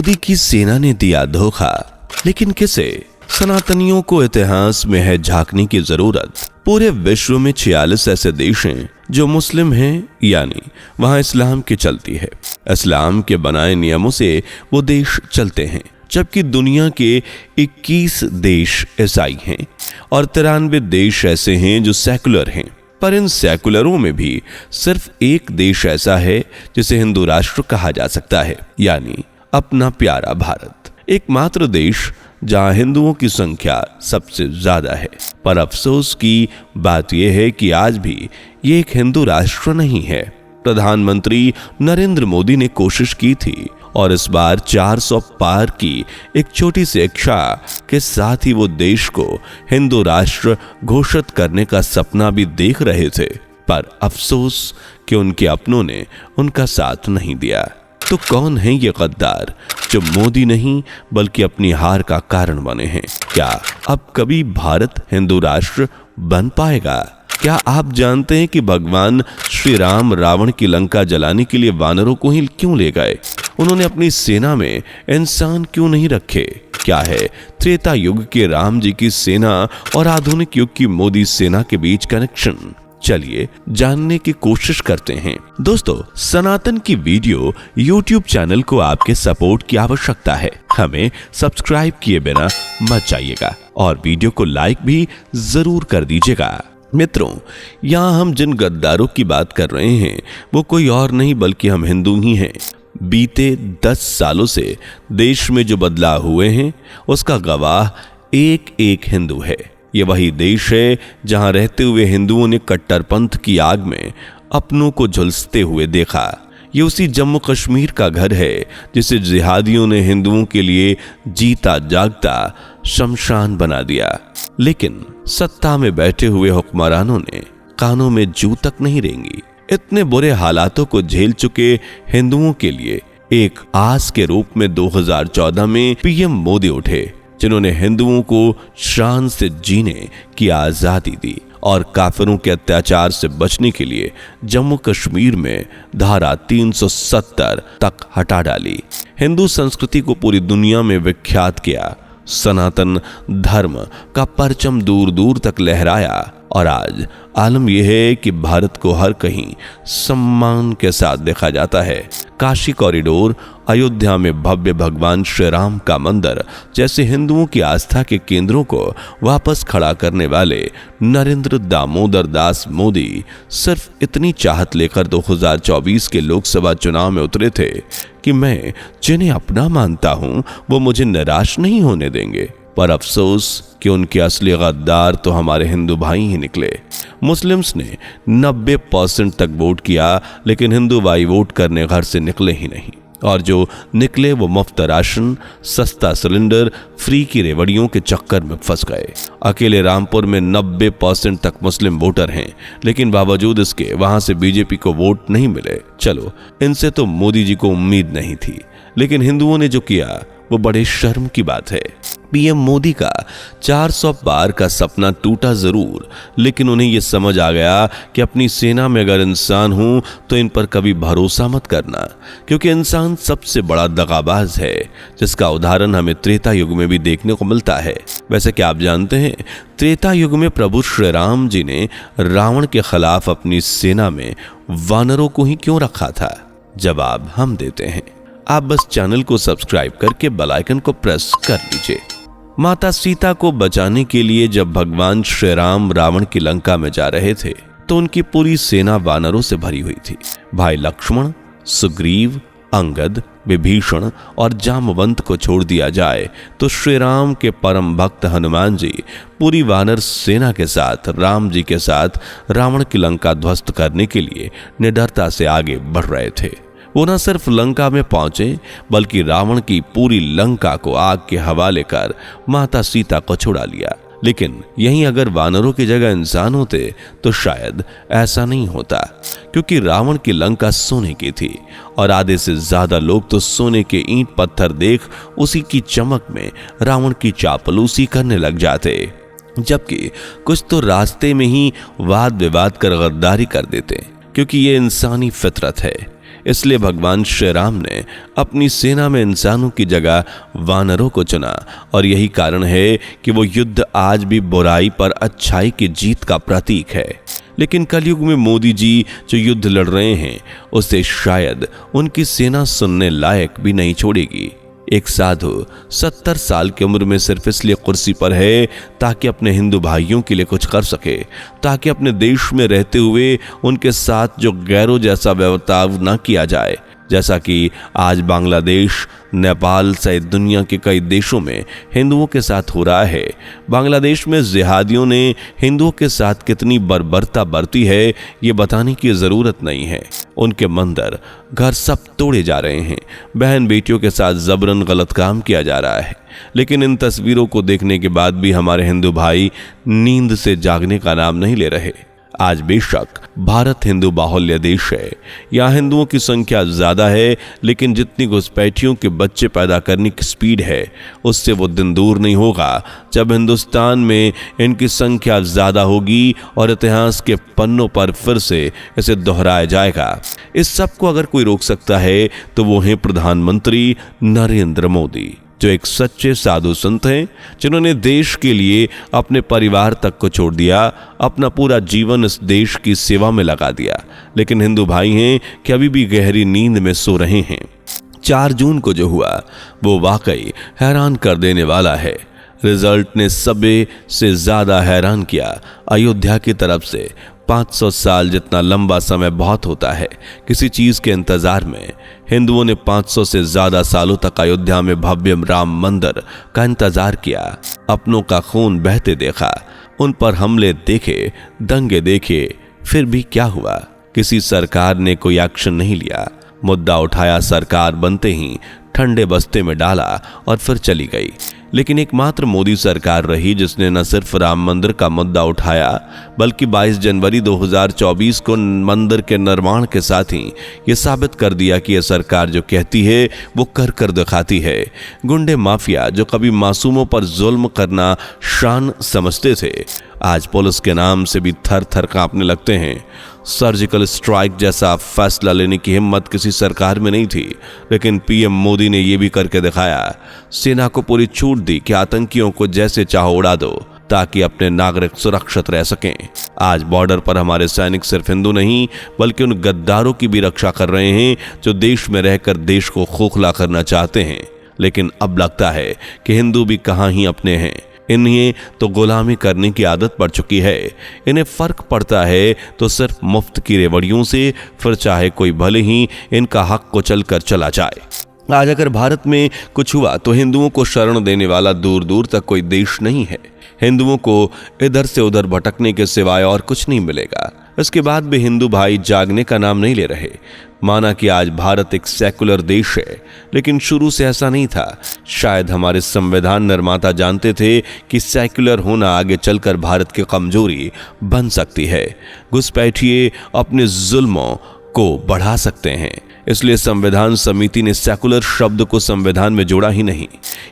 मोदी की सेना ने दिया धोखा, लेकिन किसे? सनातनियों को इतिहास में है झांकने की जरूरत। पूरे विश्व में 46 ऐसे देश हैं जो मुस्लिम हैं, यानी वहां इस्लाम की चलती है। इस्लाम के बनाए नियमों से वो देश चलते हैं, जबकि दुनिया के 21 देश ईसाई हैं और 93 देश ऐसे हैं जो सेकुलर हैं। पर इन सेकुलरों में भी सिर्फ एक देश ऐसा है जिसे हिंदू राष्ट्र कहा जा सकता है, यानी अपना प्यारा भारत। एकमात्र देश जहां हिंदुओं की संख्या सबसे ज्यादा है। पर अफसोस की बात यह है कि आज भी ये एक हिंदू राष्ट्र नहीं है। प्रधानमंत्री नरेंद्र मोदी ने कोशिश की थी और इस बार 400 पार की एक छोटी सी इच्छा के साथ ही वो देश को हिंदू राष्ट्र घोषित करने का सपना भी देख रहे थे। पर अफसोस कि उनके अपनों ने उनका साथ नहीं दिया। तो कौन है ये गद्दार जो मोदी नहीं बल्कि अपनी हार का कारण बने हैं? क्या अब कभी भारत हिंदू राष्ट्र बन पाएगा? क्या आप जानते हैं कि भगवान श्री राम रावण की लंका जलाने के लिए वानरों को ही क्यों ले गए? उन्होंने अपनी सेना में इंसान क्यों नहीं रखे? क्या है त्रेता युग के राम जी की सेना और आधुनिक युग की मोदी सेना के बीच कनेक्शन? चलिए जानने की कोशिश करते हैं। दोस्तों, सनातन की वीडियो YouTube चैनल को आपके सपोर्ट की आवश्यकता है। हमें सब्सक्राइब किए बिना मत जाइएगा और वीडियो को लाइक भी जरूर कर दीजिएगा। मित्रों, यहाँ हम जिन गद्दारों की बात कर रहे हैं वो कोई और नहीं बल्कि हम हिंदू ही हैं। बीते 10 सालों से देश में जो बदलाव हुए हैं उसका गवाह एक एक हिंदू है। ये वही देश है जहां रहते हुए हिंदुओं ने कट्टरपंथ की आग में अपनों को झुलसते हुए देखा। ये उसी जम्मू कश्मीर का घर है जिसे जिहादियों ने हिंदुओं के लिए जीता जागता शमशान बना दिया। लेकिन सत्ता में बैठे हुए हुक्मरानों ने कानों में जू तक नहीं रेंगी। इतने बुरे हालातों को झेल चुके हिंदुओं के लिए एक आस के रूप में 2014 में पीएम मोदी उठे, जिन्होंने हिंदुओं को शान से जीने की आजादी दी और काफिरों के अत्याचार से बचने के लिए जम्मू कश्मीर में धारा 370 तक हटा डाली। हिंदू संस्कृति को पूरी दुनिया में विख्यात किया। सनातन धर्म का परचम दूर दूर तक लहराया और आज आलम यह है कि भारत को हर कहीं सम्मान के साथ देखा जाता है। काशी कॉरिडोर, अयोध्या में भव्य भगवान श्री राम का मंदिर जैसे हिंदुओं की आस्था के केंद्रों को वापस खड़ा करने वाले नरेंद्र दामोदर दास मोदी सिर्फ इतनी चाहत लेकर 2024 के लोकसभा चुनाव में उतरे थे कि मैं जिन्हें अपना मानता हूं वो मुझे निराश नहीं होने देंगे। पर अफसोस कि उनके असली गद्दार तो हमारे हिंदू भाई ही निकले। मुस्लिम्स ने 90% तक वोट किया, लेकिन हिंदू भाई वोट करने घर से निकले ही नहीं। और जो निकले वो मुफ्त राशन, सस्ता सिलेंडर, फ्री की रेवड़ियों के चक्कर में फंस गए। अकेले रामपुर में 90% तक मुस्लिम वोटर हैं, लेकिन बावजूद इसके वहां से बीजेपी को वोट नहीं मिले। चलो, इनसे तो मोदी जी को उम्मीद नहीं थी, लेकिन हिंदुओं ने जो किया वो बड़े शर्म की बात है। पीएम मोदी का 400 पार का सपना टूटा जरूर, लेकिन उन्हें यह समझ आ गया कि अपनी सेना में अगर इंसान हूं तो इन पर कभी भरोसा मत करना, क्योंकि इंसान सबसे बड़ा दगाबाज है, जिसका उदाहरण हमें त्रेता युग में भी देखने को मिलता है। वैसे क्या आप जानते हैं त्रेता युग में प्रभु श्री राम जी ने रावण के खिलाफ अपनी सेना में वानरों को ही क्यों रखा था? जवाब हम देते हैं। आप बस चैनल को सब्सक्राइब करके बेल आइकन को प्रेस कर लीजिए। माता सीता को बचाने के लिए जब भगवान श्री राम रावण की लंका में जा रहे थे तो उनकी पूरी सेना वानरों से भरी हुई थी। भाई लक्ष्मण, सुग्रीव, अंगद, विभीषण और जामवंत को छोड़ दिया जाए तो श्री राम के परम भक्त हनुमान जी पूरी वानर सेना के साथ राम जी के साथ रावण की लंका ध्वस्त करने के लिए निडरता से आगे बढ़ रहे थे। वो न सिर्फ लंका में पहुंचे बल्कि रावण की पूरी लंका को आग के हवाले कर माता सीता को छुड़ा लिया। लेकिन यहीं अगर वानरों की जगह इंसान होते तो शायद ऐसा नहीं होता, क्योंकि रावण की लंका सोने की थी और आधे से ज्यादा लोग तो सोने के ईंट पत्थर देख उसी की चमक में रावण की चापलूसी करने लग जाते, जबकि कुछ तो रास्ते में ही वाद विवाद कर गद्दारी कर देते, क्योंकि ये इंसानी फितरत है। इसलिए भगवान श्री राम ने अपनी सेना में इंसानों की जगह वानरों को चुना और यही कारण है कि वो युद्ध आज भी बुराई पर अच्छाई की जीत का प्रतीक है। लेकिन कलयुग में मोदी जी जो युद्ध लड़ रहे हैं उसे शायद उनकी सेना सुनने लायक भी नहीं छोड़ेगी। एक साधु 70 साल की उम्र में सिर्फ इसलिए कुर्सी पर है ताकि अपने हिंदू भाइयों के लिए कुछ कर सके, ताकि अपने देश में रहते हुए उनके साथ जो गैरों जैसा व्यवहार न किया जाए, जैसा कि आज बांग्लादेश, नेपाल सहित दुनिया के कई देशों में हिंदुओं के साथ हो रहा है। बांग्लादेश में जिहादियों ने हिंदुओं के साथ कितनी बर्बरता बरती है ये बताने की जरूरत नहीं है। उनके मंदिर, घर सब तोड़े जा रहे हैं, बहन बेटियों के साथ जबरन गलत काम किया जा रहा है। लेकिन इन तस्वीरों को देखने के बाद भी हमारे हिंदू भाई नींद से जागने का नाम नहीं ले रहे। आज बेशक भारत हिंदू बाहुल्य देश है, यहाँ हिंदुओं की संख्या ज्यादा है, लेकिन जितनी घुसपैठियों के बच्चे पैदा करने की स्पीड है उससे वो दिन दूर नहीं होगा जब हिंदुस्तान में इनकी संख्या ज्यादा होगी और इतिहास के पन्नों पर फिर से इसे दोहराया जाएगा। इस सब को अगर कोई रोक सकता है तो वो है प्रधानमंत्री नरेंद्र मोदी, जो एक सच्चे साधु संत हैं, जिन्होंने देश के लिए अपने परिवार तक को छोड़ दिया, अपना पूरा जीवन इस देश की सेवा में लगा दिया। लेकिन हिंदू भाई हैं कि अभी भी गहरी नींद में सो रहे हैं। 4 जून को जो हुआ वो वाकई हैरान कर देने वाला है। रिजल्ट ने सबसे से ज्यादा हैरान किया। अयोध्या की तरफ से 500 साल जितना लंबा समय बहुत होता है किसी चीज के इंतजार में। हिंदुओं ने 500 से ज्यादा सालों तक अयोध्या में भव्य राम मंदिर का इंतजार किया, अपनों का खून बहते देखा, उन पर हमले देखे, दंगे देखे, फिर भी क्या हुआ? किसी सरकार ने कोई एक्शन नहीं लिया। मुद्दा उठाया, सरकार बनते ही ठंडे बस्ते में डाला और फिर चली गई। लेकिन एकमात्र मोदी सरकार रही जिसने न सिर्फ राम मंदिर का मुद्दा उठाया बल्कि 22 जनवरी 2024 को मंदिर के निर्माण के साथ ही ये साबित कर दिया कि यह सरकार जो कहती है वो कर कर दिखाती है। गुंडे माफिया जो कभी मासूमों पर जुल्म करना शान समझते थे, आज पुलिस के नाम से भी थर थर कांपने लगते हैं। सर्जिकल स्ट्राइक जैसा फैसला लेने की हिम्मत किसी सरकार में नहीं थी, लेकिन पीएम मोदी ने यह भी करके दिखाया। सेना को पूरी छूट दी कि आतंकियों को जैसे चाहो उड़ा दो ताकि अपने नागरिक सुरक्षित रह सकें। आज बॉर्डर पर हमारे सैनिक सिर्फ हिंदू नहीं बल्कि उन गद्दारों की भी रक्षा कर रहे हैं जो देश में रहकर देश को खोखला करना चाहते हैं। लेकिन अब लगता है कि हिंदू भी कहां ही अपने हैं, इन्हें तो गुलामी करने की आदत पड़ चुकी है। इन्हें फर्क पड़ता है तो सिर्फ मुफ्त की रेवड़ियों से, फिर चाहे कोई भले ही इनका हक को चलकर चला जाए। आज अगर भारत में कुछ हुआ तो हिंदुओं को शरण देने वाला दूर दूर तक कोई देश नहीं है। हिंदुओं को इधर से उधर भटकने के सिवाय और कुछ नहीं मिलेगा। इसके बाद भी हिंदू भाई जागने का नाम नहीं ले रहे। माना कि आज भारत एक सेकुलर देश है, लेकिन शुरू से ऐसा नहीं था। शायद हमारे संविधान निर्माता जानते थे कि सेकुलर होना आगे चलकर भारत की कमजोरी बन सकती है। घुसपैठिए अपने जुल्मों को बढ़ा सकते हैं, इसलिए संविधान समिति ने सेकुलर शब्द को संविधान में जोड़ा ही नहीं।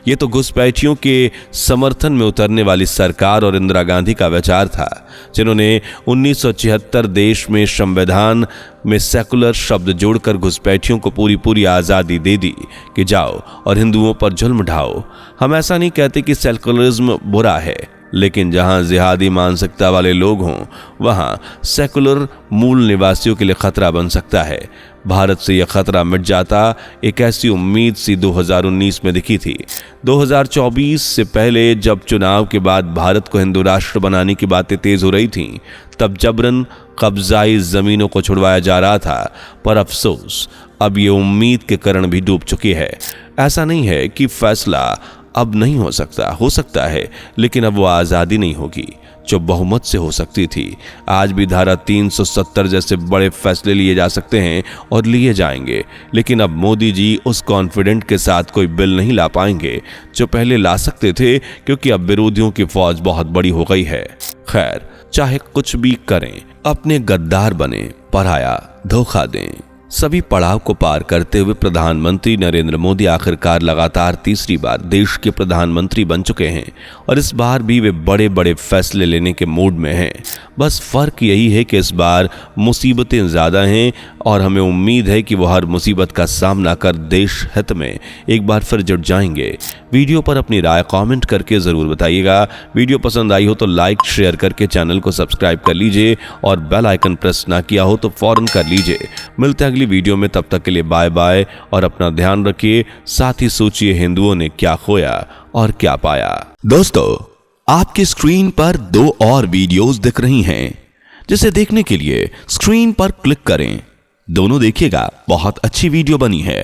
ये तो घुसपैठियों के समर्थन में उतरने वाली सरकार और इंदिरा गांधी का विचार था, जिन्होंने 1976 देश में संविधान में सेकुलर शब्द जोड़कर घुसपैठियों को पूरी आजादी दे दी कि जाओ और हिंदुओं पर जुल्म ढाओ। हम ऐसा नहीं कहते कि सेकुलरिज्म बुरा है, लेकिन जहां जिहादी मानसिकता वाले लोग हों वहां सेकुलर मूल निवासियों के लिए खतरा बन सकता है। भारत से यह खतरा मिट जाता, एक ऐसी उम्मीद सी 2019 में दिखी थी। 2024 से पहले जब चुनाव के बाद भारत को हिंदू राष्ट्र बनाने की बातें तेज हो रही थीं, तब जबरन कब्जाई जमीनों को छुड़वाया जा रहा था। पर अफसोस अब ये उम्मीद के कारण भी डूब चुकी है। ऐसा नहीं है कि फैसला अब नहीं हो सकता है, लेकिन अब वो आज़ादी नहीं होगी जो बहुमत से हो सकती थी। आज भी धारा 370 जैसे बड़े फैसले लिए जा सकते हैं और लिए जाएंगे, लेकिन अब मोदी जी उस कॉन्फिडेंट के साथ कोई बिल नहीं ला पाएंगे जो पहले ला सकते थे, क्योंकि अब विरोधियों की फौज बहुत बड़ी हो गई है। खैर, चाहे कुछ भी करें, अपने गद्दार बने, पराया धोखा दें, सभी पड़ाव को पार करते हुए प्रधानमंत्री नरेंद्र मोदी आखिरकार लगातार तीसरी बार देश के प्रधानमंत्री बन चुके हैं और इस बार भी वे बड़े बड़े फैसले लेने के मूड में हैं। बस फर्क यही है कि इस बार मुसीबतें ज्यादा हैं और हमें उम्मीद है कि वो हर मुसीबत का सामना कर देश हित में एक बार फिर जुट जाएंगे। वीडियो पर अपनी राय कमेंट करके जरूर बताइएगा। वीडियो पसंद आई हो तो लाइक शेयर करके चैनल को सब्सक्राइब कर लीजिए और बेल आइकन प्रेस ना किया हो तो फौरन कर लीजिए। मिलते हैं अगली वीडियो में, तब तक के लिए बाय बाय और अपना ध्यान रखिए। साथ ही सोचिए हिंदुओं ने क्या खोया और क्या पाया। दोस्तों, आपकी स्क्रीन पर 2 और वीडियोस दिख रही हैं, जिसे देखने के लिए स्क्रीन पर क्लिक करें। दोनों देखिएगा, बहुत अच्छी वीडियो बनी है।